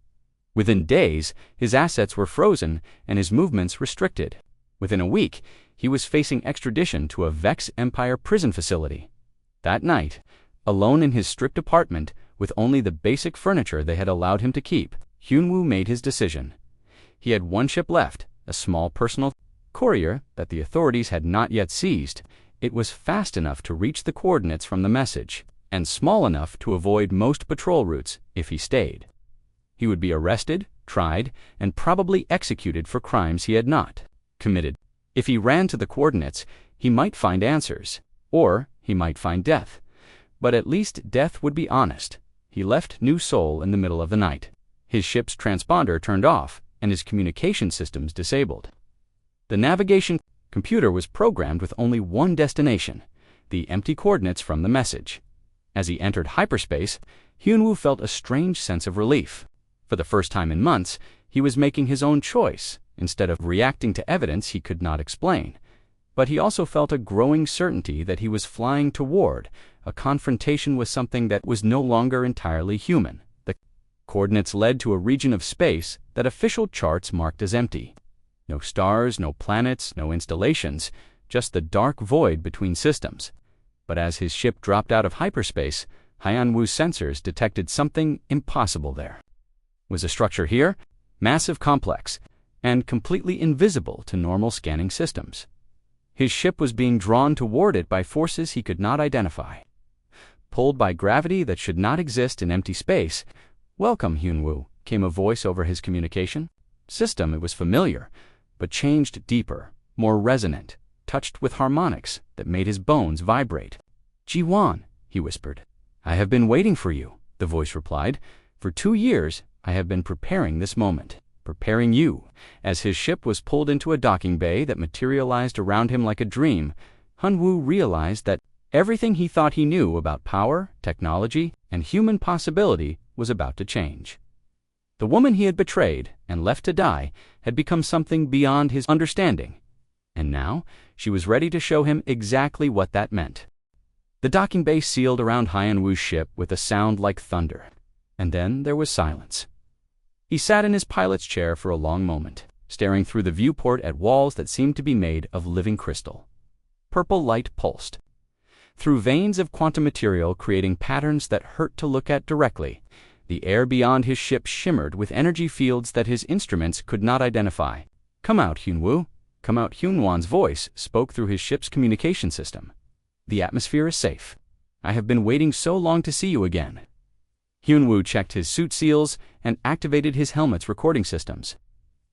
Within days, his assets were frozen and his movements restricted. Within a week, he was facing extradition to a Vex Empire prison facility. That night, alone in his stripped apartment, with only the basic furniture they had allowed him to keep, Hyunwoo made his decision. He had one ship left, a small personal courier that the authorities had not yet seized. It was fast enough to reach the coordinates from the message, and small enough to avoid most patrol routes if he stayed. He would be arrested, tried, and probably executed for crimes he had not committed. If he ran to the coordinates, he might find answers, or he might find death. But at least death would be honest. He left New Seoul in the middle of the night. His ship's transponder turned off, and his communication systems disabled. The navigation computer was programmed with only one destination, the empty coordinates from the message. As he entered hyperspace, Hyunwoo felt a strange sense of relief. For the first time in months, he was making his own choice, instead of reacting to evidence he could not explain. But he also felt a growing certainty that he was flying toward a confrontation with something that was no longer entirely human. The coordinates led to a region of space that official charts marked as empty. No stars, no planets, no installations, just the dark void between systems. But as his ship dropped out of hyperspace, Hyunwoo's sensors detected something impossible there. Was a structure here, massive, complex, and completely invisible to normal scanning systems. His ship was being drawn toward it by forces he could not identify. Pulled by gravity that should not exist in empty space, "Welcome, Hyunwoo," came a voice over his communication system. It was familiar, but changed deeper, more resonant, touched with harmonics that made his bones vibrate. "Ji-won," he whispered. "I have been waiting for you," the voice replied. "For 2 years, I have been preparing this moment, preparing you." As his ship was pulled into a docking bay that materialized around him like a dream, Hyunwoo realized that everything he thought he knew about power, technology, and human possibility was about to change. The woman he had betrayed and left to die had become something beyond his understanding, and now she was ready to show him exactly what that meant. The docking bay sealed around Hyunwoo's ship with a sound like thunder, and then there was silence. He sat in his pilot's chair for a long moment, staring through the viewport at walls that seemed to be made of living crystal. Purple light pulsed through veins of quantum material, creating patterns that hurt to look at directly. The air beyond his ship shimmered with energy fields that his instruments could not identify. "Come out, Hyunwoo. Come out." Hyunwon's voice spoke through his ship's communication system. "The atmosphere is safe. I have been waiting so long to see you again." Hyunwoo checked his suit seals and activated his helmet's recording systems.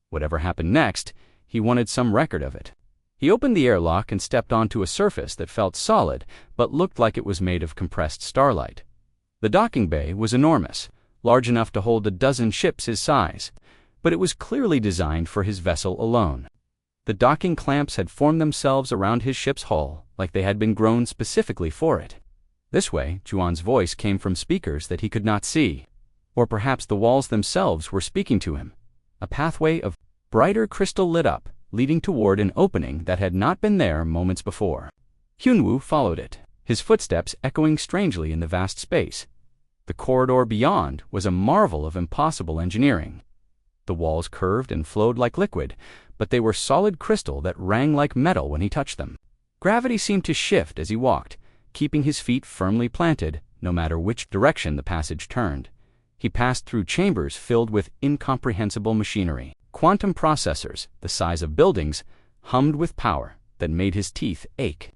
Whatever happened next, he wanted some record of it. He opened the airlock and stepped onto a surface that felt solid but looked like it was made of compressed starlight. The docking bay was enormous, large enough to hold a dozen ships his size, but it was clearly designed for his vessel alone. The docking clamps had formed themselves around his ship's hull, like they had been grown specifically for it. This way, Juon's voice came from speakers that he could not see. Or perhaps the walls themselves were speaking to him. A pathway of brighter crystal lit up, leading toward an opening that had not been there moments before. Hyunwoo followed it, his footsteps echoing strangely in the vast space. The corridor beyond was a marvel of impossible engineering. The walls curved and flowed like liquid, but they were solid crystal that rang like metal when he touched them. Gravity seemed to shift as he walked, keeping his feet firmly planted, no matter which direction the passage turned. He passed through chambers filled with incomprehensible machinery. Quantum processors, the size of buildings, hummed with power that made his teeth ache.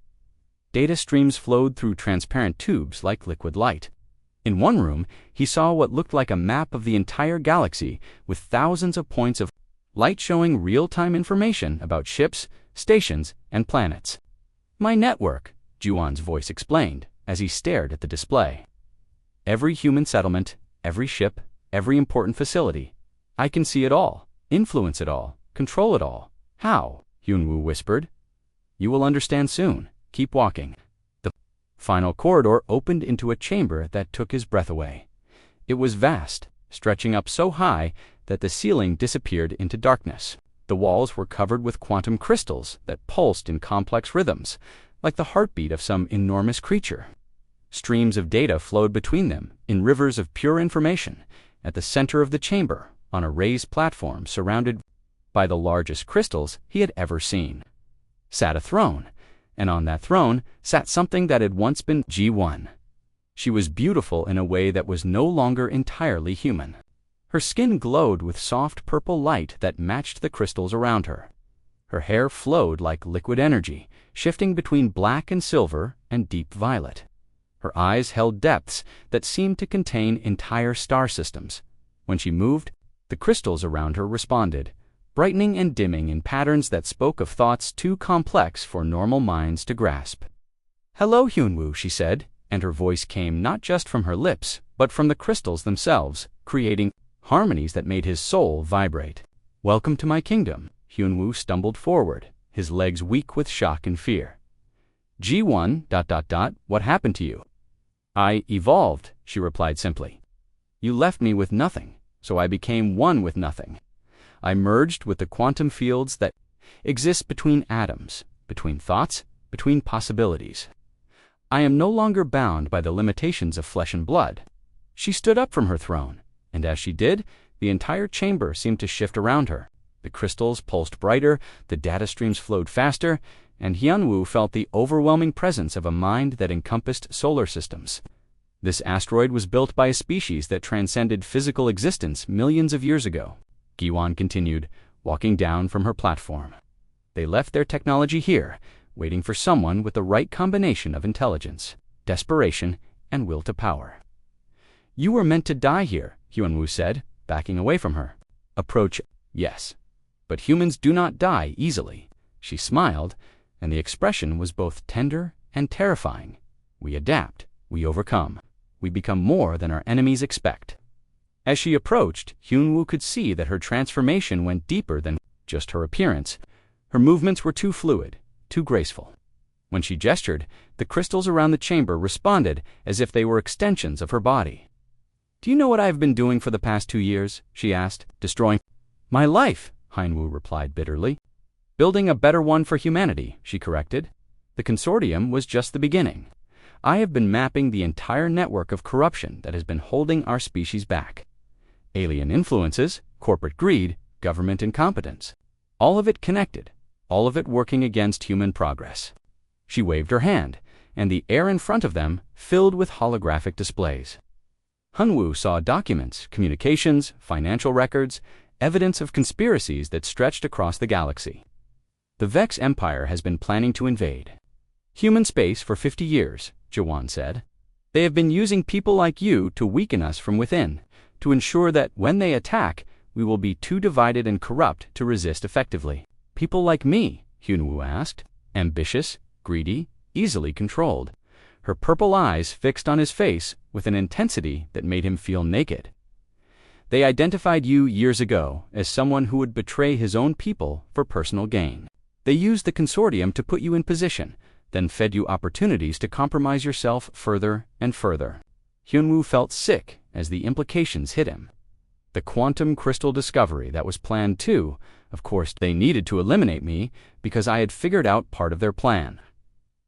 Data streams flowed through transparent tubes like liquid light. In one room, he saw what looked like a map of the entire galaxy with thousands of points of light showing real-time information about ships, stations, and planets. "My network," Juon's voice explained as he stared at the display. "Every human settlement, every ship, every important facility. I can see it all, influence it all, control it all." "How?" Hyunwoo whispered. "You will understand soon. Keep walking." The final corridor opened into a chamber that took his breath away. It was vast, stretching up so high that the ceiling disappeared into darkness. The walls were covered with quantum crystals that pulsed in complex rhythms, like the heartbeat of some enormous creature. Streams of data flowed between them in rivers of pure information. At the center of the chamber, on a raised platform surrounded by the largest crystals he had ever seen, sat a throne, and on that throne sat something that had once been G1. She was beautiful in a way that was no longer entirely human. Her skin glowed with soft purple light that matched the crystals around her. Her hair flowed like liquid energy, shifting between black and silver and deep violet. Her eyes held depths that seemed to contain entire star systems. When she moved, the crystals around her responded, brightening and dimming in patterns that spoke of thoughts too complex for normal minds to grasp. "Hello, Hyunwoo," she said, and her voice came not just from her lips, but from the crystals themselves, creating harmonies that made his soul vibrate. "Welcome to my kingdom." Hyunwoo stumbled forward, his legs weak with shock and fear. G1, what happened to you? "I evolved," she replied simply. "You left me with nothing, so I became one with nothing. I merged with the quantum fields that exist between atoms, between thoughts, between possibilities. I am no longer bound by the limitations of flesh and blood." She stood up from her throne, and as she did, the entire chamber seemed to shift around her. The crystals pulsed brighter, the data streams flowed faster, and Hyunwoo felt the overwhelming presence of a mind that encompassed solar systems. This asteroid was built by a species that transcended physical existence millions of years ago. Giwon continued, walking down from her platform. They left their technology here, waiting for someone with the right combination of intelligence, desperation, and will to power. "You were meant to die here," Hyunwoo said, backing away from her. "Approach, yes. But humans do not die easily." She smiled, and the expression was both tender and terrifying. "We adapt, we overcome, we become more than our enemies expect." As she approached, Hyunwoo could see that her transformation went deeper than just her appearance. Her movements were too fluid, too graceful. When she gestured, the crystals around the chamber responded as if they were extensions of her body. "Do you know what I have been doing for the past 2 years?" she asked. "Destroying my life," Hyunwoo replied bitterly. "Building a better one for humanity," she corrected. "The consortium was just the beginning. I have been mapping the entire network of corruption that has been holding our species back. Alien influences, corporate greed, government incompetence. All of it connected, all of it working against human progress." She waved her hand, and the air in front of them filled with holographic displays. Hyunwoo saw documents, communications, financial records, evidence of conspiracies that stretched across the galaxy. "The Vex Empire has been planning to invade human space for 50 years, Jawan said. "They have been using people like you to weaken us from within, to ensure that when they attack, we will be too divided and corrupt to resist effectively." "People like me?" Hyunwoo asked. "Ambitious, greedy, easily controlled." Her purple eyes fixed on his face with an intensity that made him feel naked. "They identified you years ago as someone who would betray his own people for personal gain. They used the consortium to put you in position, then fed you opportunities to compromise yourself further and further." Hyunwoo felt sick as the implications hit him. The quantum crystal discovery that was planned too. Of course, they needed to eliminate me because I had figured out part of their plan.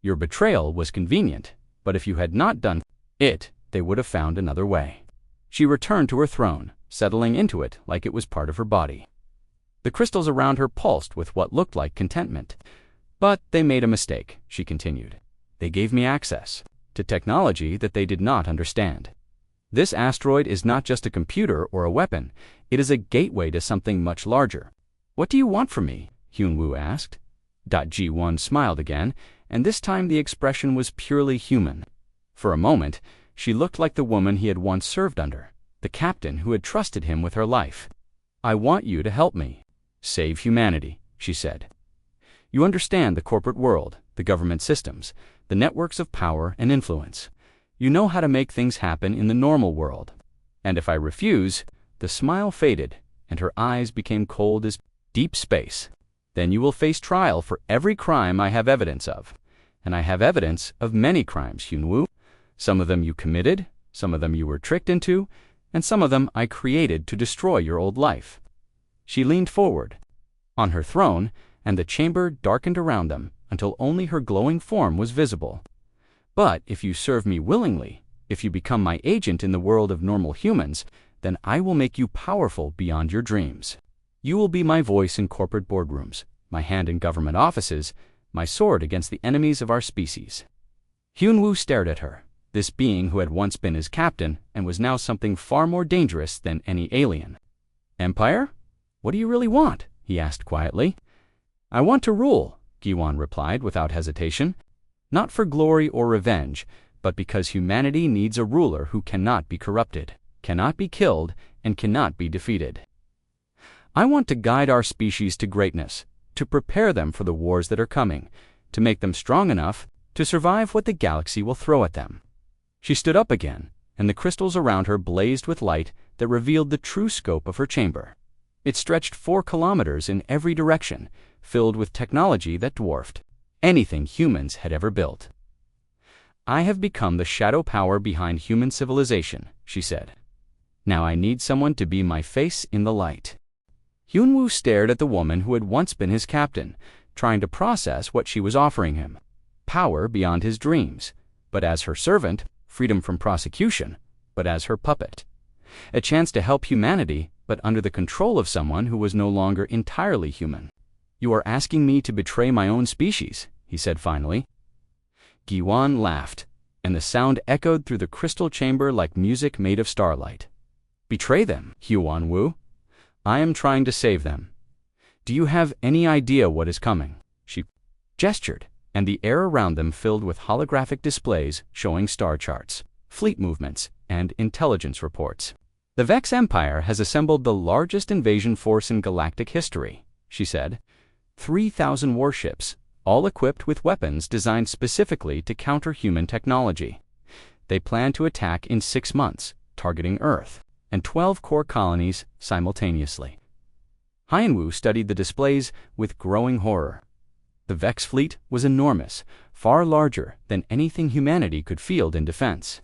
Your betrayal was convenient, but if you had not done it, they would have found another way. She returned to her throne, settling into it like it was part of her body. The crystals around her pulsed with what looked like contentment. "But they made a mistake," she continued. "They gave me access to technology that they did not understand. This asteroid is not just a computer or a weapon, it is a gateway to something much larger." "What do you want from me?" Hyunwoo asked. G1 smiled again, and this time the expression was purely human. For a moment, she looked like the woman he had once served under, the captain who had trusted him with her life. "I want you to help me. Save humanity," she said. "You understand the corporate world, the government systems, the networks of power and influence. You know how to make things happen in the normal world. And if I refuse," the smile faded, and her eyes became cold as deep space, "then you will face trial for every crime I have evidence of. And I have evidence of many crimes, Hyunwoo. Some of them you committed, some of them you were tricked into, and some of them I created to destroy your old life." She leaned forward on her throne, and the chamber darkened around them until only her glowing form was visible. "But if you serve me willingly, if you become my agent in the world of normal humans, then I will make you powerful beyond your dreams. You will be my voice in corporate boardrooms, my hand in government offices, my sword against the enemies of our species. Hyunwoo stared at her, this being who had once been his captain and was now something far more dangerous than any alien. Empire? What do you really want? He asked quietly. I want to rule, Giwan replied without hesitation. Not for glory or revenge, but because humanity needs a ruler who cannot be corrupted, cannot be killed, and cannot be defeated. I want to guide our species to greatness, to prepare them for the wars that are coming, to make them strong enough to survive what the galaxy will throw at them. She stood up again, and the crystals around her blazed with light that revealed the true scope of her chamber. It stretched 4 kilometers in every direction, filled with technology that dwarfed anything humans had ever built. I have become the shadow power behind human civilization, she said. Now I need someone to be my face in the light. Hyunwoo stared at the woman who had once been his captain, trying to process what she was offering him. Power beyond his dreams, but as her servant, freedom from prosecution, but as her puppet. A chance to help humanity, but under the control of someone who was no longer entirely human. You are asking me to betray my own species, he said finally. Giwan laughed, and the sound echoed through the crystal chamber like music made of starlight. Betray them, Hyunwoo. I am trying to save them. Do you have any idea what is coming? She gestured, and the air around them filled with holographic displays showing star charts, fleet movements, and intelligence reports. The Vex Empire has assembled the largest invasion force in galactic history, she said. 3,000 warships, all equipped with weapons designed specifically to counter human technology. They plan to attack in 6 months, targeting Earth, and 12 core colonies simultaneously. Hyunwoo studied the displays with growing horror. The Vex fleet was enormous, far larger than anything humanity could field in defense.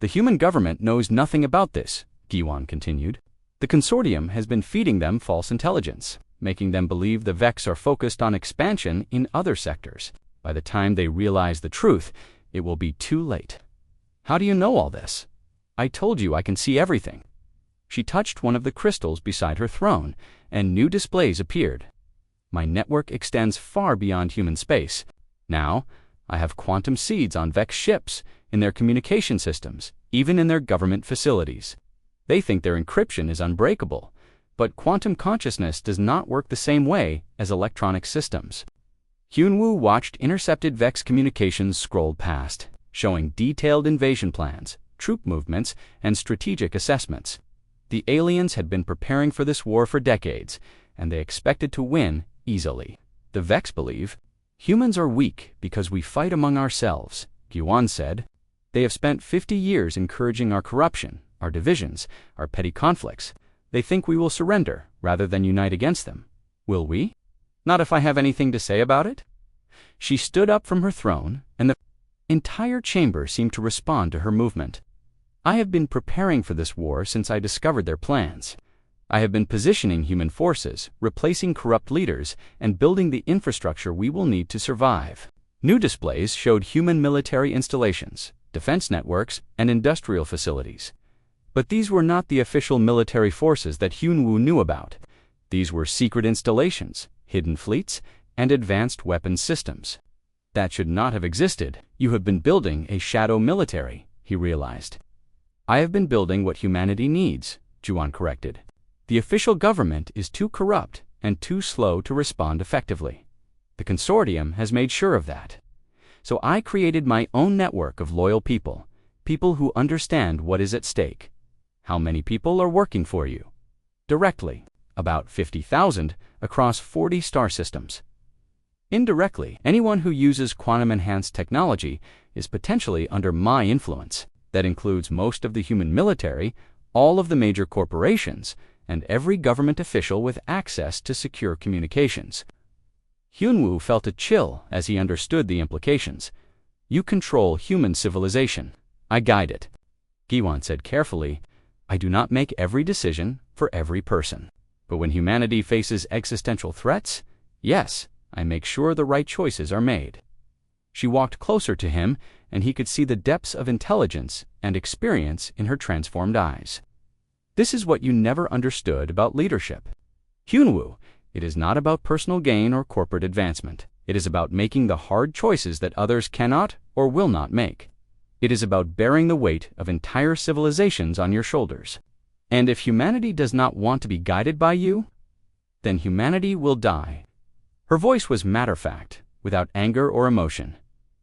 The human government knows nothing about this, Giwan continued. The consortium has been feeding them false intelligence, making them believe the Vex are focused on expansion in other sectors. By the time they realize the truth, it will be too late. How do you know all this? I told you I can see everything. She touched one of the crystals beside her throne, and new displays appeared. My network extends far beyond human space. Now, I have quantum seeds on Vex ships, in their communication systems, even in their government facilities. They think their encryption is unbreakable, but quantum consciousness does not work the same way as electronic systems. Hyunwoo watched intercepted Vex communications scroll past, showing detailed invasion plans, troop movements, and strategic assessments. The aliens had been preparing for this war for decades, and they expected to win easily. The Vex believe, humans are weak because we fight among ourselves, Giwan said. They have spent 50 years encouraging our corruption, our divisions, our petty conflicts. They think we will surrender rather than unite against them. Will we? Not if I have anything to say about it. She stood up from her throne, and the entire chamber seemed to respond to her movement. I have been preparing for this war since I discovered their plans. I have been positioning human forces, replacing corrupt leaders, and building the infrastructure we will need to survive. New displays showed human military installations, defense networks, and industrial facilities. But these were not the official military forces that Hyunwoo knew about. These were secret installations, hidden fleets, and advanced weapons systems. That should not have existed. You have been building a shadow military, he realized. I have been building what humanity needs, Juan corrected. The official government is too corrupt and too slow to respond effectively. The consortium has made sure of that. So I created my own network of loyal people, people who understand what is at stake. How many people are working for you? Directly, about 50,000 across 40 star systems. Indirectly, anyone who uses quantum-enhanced technology is potentially under my influence. That includes most of the human military, all of the major corporations, and every government official with access to secure communications. Hyunwoo felt a chill as he understood the implications. You control human civilization. I guide it. Giwan said carefully, I do not make every decision for every person. But when humanity faces existential threats, yes, I make sure the right choices are made. She walked closer to him, and he could see the depths of intelligence and experience in her transformed eyes. This is what you never understood about leadership. Hyunwoo, it is not about personal gain or corporate advancement. It is about making the hard choices that others cannot or will not make. It is about bearing the weight of entire civilizations on your shoulders. And if humanity does not want to be guided by you, then humanity will die. Her voice was matter-of-fact, without anger or emotion.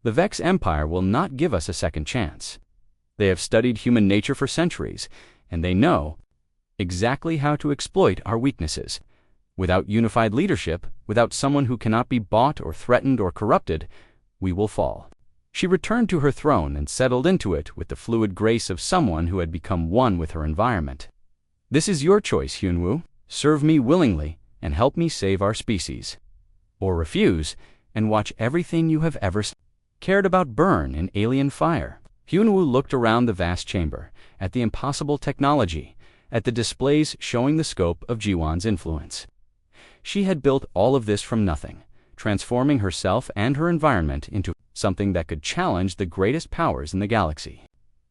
The Vex Empire will not give us a second chance. They have studied human nature for centuries, and they know exactly how to exploit our weaknesses. Without unified leadership, without someone who cannot be bought or threatened or corrupted, we will fall. She returned to her throne and settled into it with the fluid grace of someone who had become one with her environment. This is your choice, Hyunwoo. Serve me willingly and help me save our species. Or refuse and watch everything you have ever cared about burn in alien fire. Hyunwoo looked around the vast chamber, at the impossible technology, at the displays showing the scope of Jiwon's influence. She had built all of this from nothing, transforming herself and her environment into something that could challenge the greatest powers in the galaxy.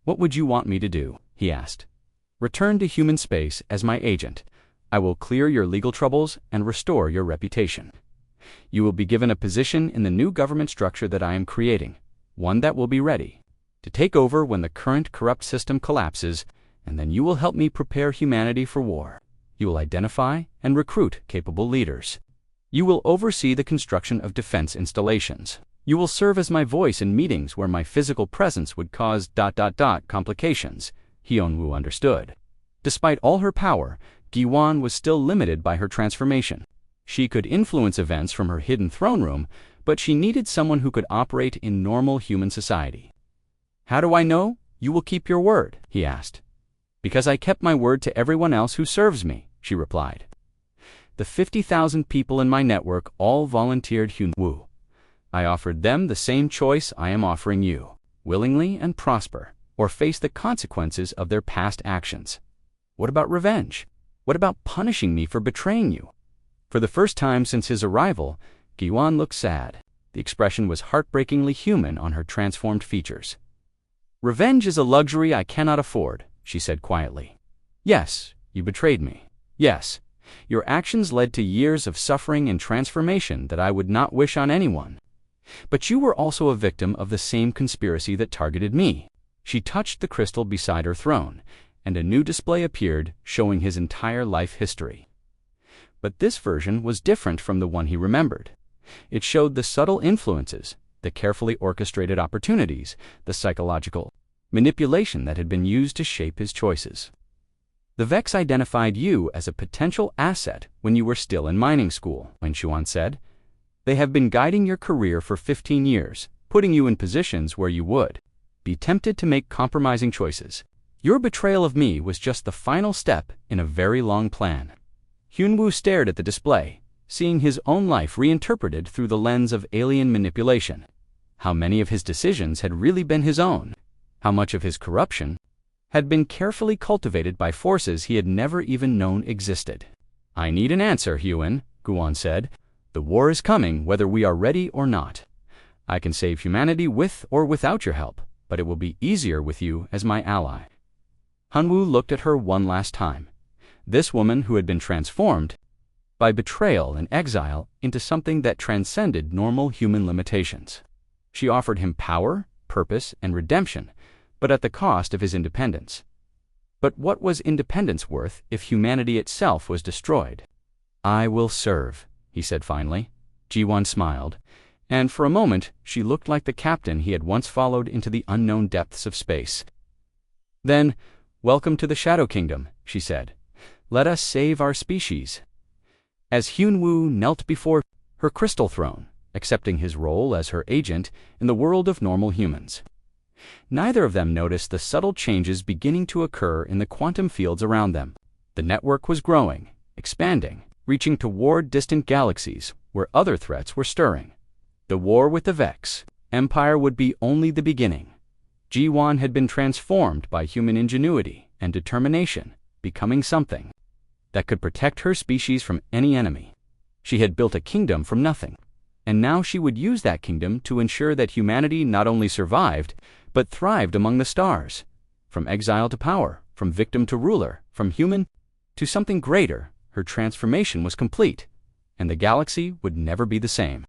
"What would you want me to do?" he asked. "Return to human space as my agent. I will clear your legal troubles and restore your reputation. You will be given a position in the new government structure that I am creating, one that will be ready to take over when the current corrupt system collapses, and then you will help me prepare humanity for war. You will identify and recruit capable leaders. You will oversee the construction of defense installations. You will serve as my voice in meetings where my physical presence would cause ... complications." Hyunwoo understood. Despite all her power, Jiwon was still limited by her transformation. She could influence events from her hidden throne room, but she needed someone who could operate in normal human society. "How do I know you will keep your word?" he asked. "Because I kept my word to everyone else who serves me," she replied. "The 50,000 people in my network all volunteered Hyunwoo. I offered them the same choice I am offering you, willingly and prosper, or face the consequences of their past actions. What about revenge? What about punishing me for betraying you?" For the first time since his arrival, Jiwon looked sad. The expression was heartbreakingly human on her transformed features. "Revenge is a luxury I cannot afford," she said quietly. "Yes, you betrayed me. Yes, your actions led to years of suffering and transformation that I would not wish on anyone. But you were also a victim of the same conspiracy that targeted me." She touched the crystal beside her throne, and a new display appeared showing his entire life history. But this version was different from the one he remembered. It showed the subtle influences, the carefully orchestrated opportunities, the psychological manipulation that had been used to shape his choices. "The Vex identified you as a potential asset when you were still in mining school," Jiwon said. "They have been guiding your career for 15 years, putting you in positions where you would be tempted to make compromising choices. Your betrayal of me was just the final step in a very long plan." Hyunwoo stared at the display, seeing his own life reinterpreted through the lens of alien manipulation. How many of his decisions had really been his own? How much of his corruption had been carefully cultivated by forces he had never even known existed? "I need an answer, Hyun," Jiwon said. "The war is coming whether we are ready or not. I can save humanity with or without your help, but it will be easier with you as my ally." Hyunwoo looked at her one last time. This woman who had been transformed by betrayal and exile into something that transcended normal human limitations. She offered him power, purpose, and redemption, but at the cost of his independence. But what was independence worth if humanity itself was destroyed? "I will serve," he said finally. Jiwon smiled, and for a moment she looked like the captain he had once followed into the unknown depths of space. "Then, welcome to the Shadow Kingdom," she said. "Let us save our species." As Hyunwoo knelt before her crystal throne, accepting his role as her agent in the world of normal humans, neither of them noticed the subtle changes beginning to occur in the quantum fields around them. The network was growing, expanding, reaching toward distant galaxies where other threats were stirring. The war with the Vex Empire would be only the beginning. Jiwon had been transformed by human ingenuity and determination, becoming something that could protect her species from any enemy. She had built a kingdom from nothing, and now she would use that kingdom to ensure that humanity not only survived, but thrived among the stars. From exile to power, from victim to ruler, from human to something greater, her transformation was complete, and the galaxy would never be the same.